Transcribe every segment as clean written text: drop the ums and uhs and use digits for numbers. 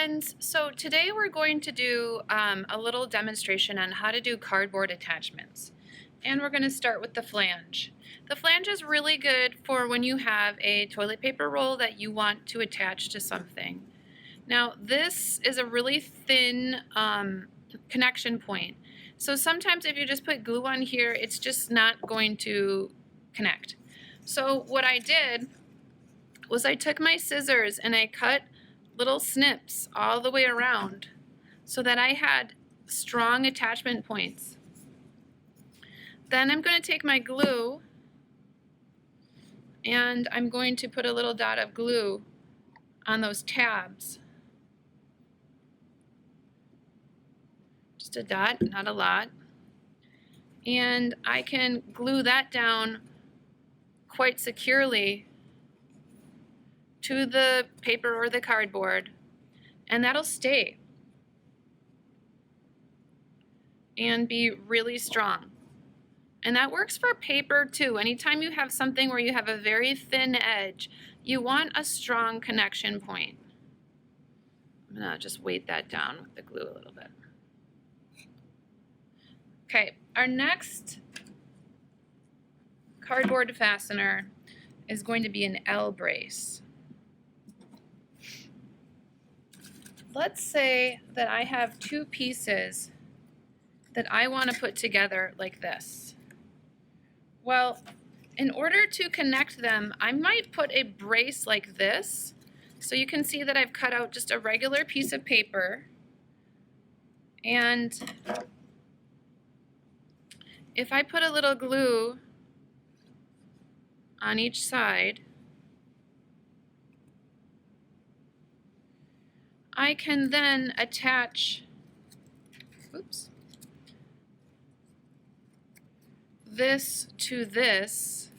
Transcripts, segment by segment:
friends, so today we're going to do a little demonstration on how to do cardboard attachments. And we're going to start with the flange. The flange is really good for when you have a toilet paper roll that you want to attach to something. Now this is a really thin connection point. So sometimes if you just put glue on here, it's just not going to connect. So what I did was I took my scissors and I cut little snips all the way around so that I had strong attachment points. Then I'm going to take my glue and I'm going to put a little dot of glue on those tabs. Just a dot, not a lot. And I can glue that down quite securely to the paper or the cardboard, and that'll stay and be really strong. And that works for paper too. Anytime you have something where you have a very thin edge, you want a strong connection point. I'm gonna just weight that down with the glue a little bit. Okay, our next cardboard fastener is going to be an L brace. Let's say that I have two pieces that I want to put together like this. Well, in order to connect them, I might put a brace like this. So you can see that I've cut out just a regular piece of paper. And if I put a little glue on each side, I can then attach, this to this,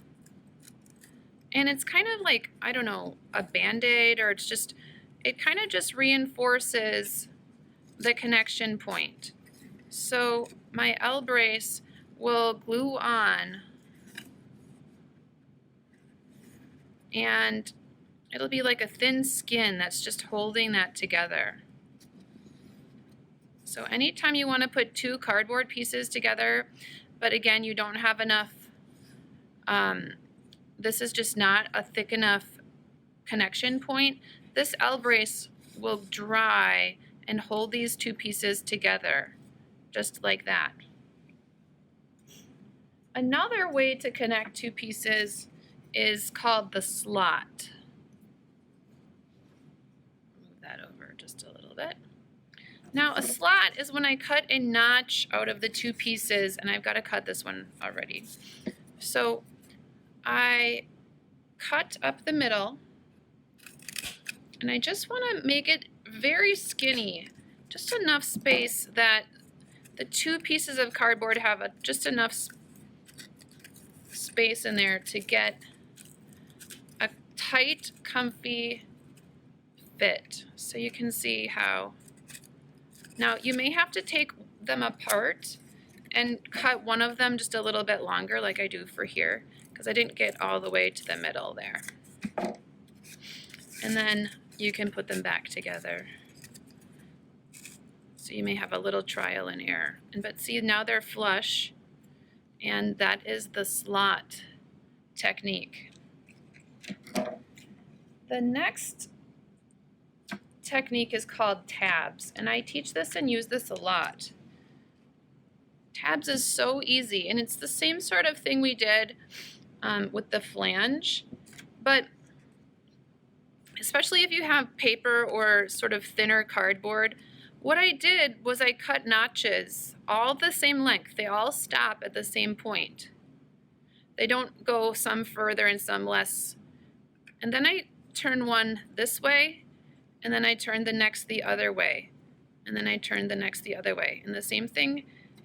and it's kind of like, I don't know, a Band-Aid, or it kind of just reinforces the connection point. So my L brace will glue on, and it'll be like a thin skin that's just holding that together. So anytime you want to put two cardboard pieces together, but again, you don't have enough, this is just not a thick enough connection point, this L brace will dry and hold these two pieces together, just like that. Another way to connect two pieces is called the slot. That over just a little bit. Now a slot is when I cut a notch out of the two pieces, and I've got to cut this one already. So I cut up the middle, and I just want to make it very skinny, just enough space that the two pieces of cardboard have just enough space in there to get a tight, comfy fit. So you can see how. Now you may have to take them apart and cut one of them just a little bit longer, like I do for here, because I didn't get all the way to the middle there. And then you can put them back together. So you may have a little trial and error. But see, now they're flush, and that is the slot technique. The next technique is called tabs, and I teach this and use this a lot. Tabs is so easy, and it's the same sort of thing we did with the flange, but especially if you have paper or sort of thinner cardboard, what I did was I cut notches all the same length. They all stop at the same point. They don't go some further and some less. And then I turn one this way, and then I turn the next the other way, and then I turn the next the other way. And the same thing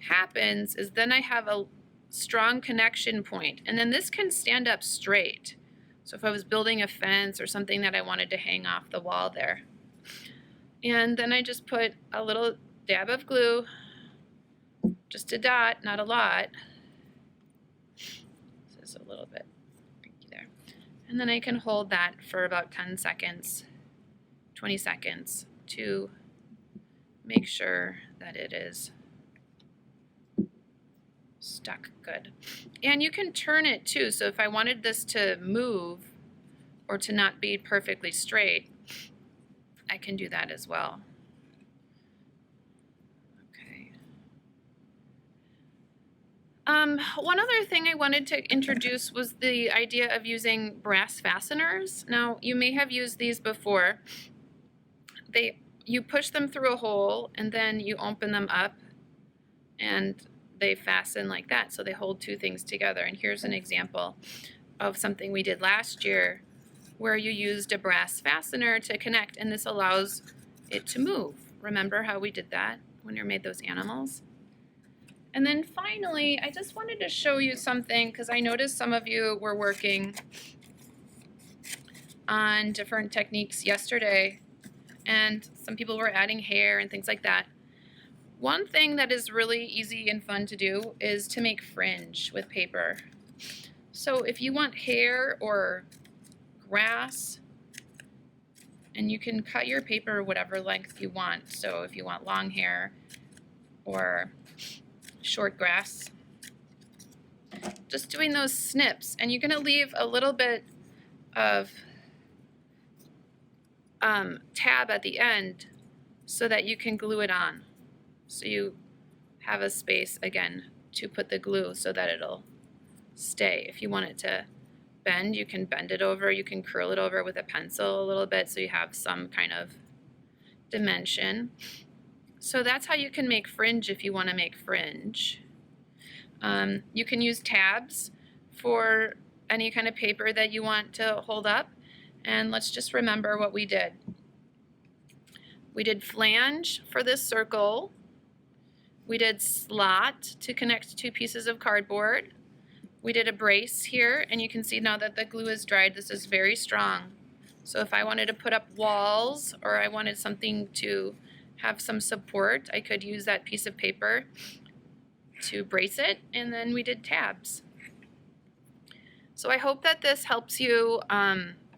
happens is then I have a strong connection point, and then this can stand up straight. So if I was building a fence or something that I wanted to hang off the wall there. And then I just put a little dab of glue, just a dot, not a lot. Just a little bit there. And then I can hold that for about 10 seconds, 20 seconds to make sure that it is stuck good. And you can turn it too, so if I wanted this to move or to not be perfectly straight, I can do that as well. Okay. One other thing I wanted to introduce was the idea of using brass fasteners. Now, you may have used these before. You push them through a hole and then you open them up and they fasten like that, so they hold two things together. And here's an example of something we did last year where you used a brass fastener to connect, and this allows it to move. Remember how we did that when we made those animals? And then finally, I just wanted to show you something because I noticed some of you were working on different techniques yesterday, and some people were adding hair and things like that. One thing that is really easy and fun to do is to make fringe with paper. So if you want hair or grass, and you can cut your paper whatever length you want. So if you want long hair or short grass, just doing those snips, and you're going to leave a little bit of tab at the end so that you can glue it on. So you have a space again to put the glue so that it'll stay. If you want it to bend, you can bend it over, you can curl it over with a pencil a little bit so you have some kind of dimension. So that's how you can make fringe if you want to make fringe. You can use tabs for any kind of paper that you want to hold up. And let's just remember what we did. We did flange for this circle. We did slot to connect two pieces of cardboard. We did a brace here, and you can see now that the glue is dried, this is very strong. So if I wanted to put up walls or I wanted something to have some support, I could use that piece of paper to brace it, and then we did tabs. So I hope that this helps you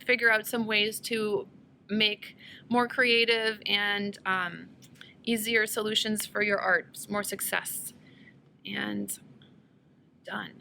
figure out some ways to make more creative and easier solutions for your art, more success. And done.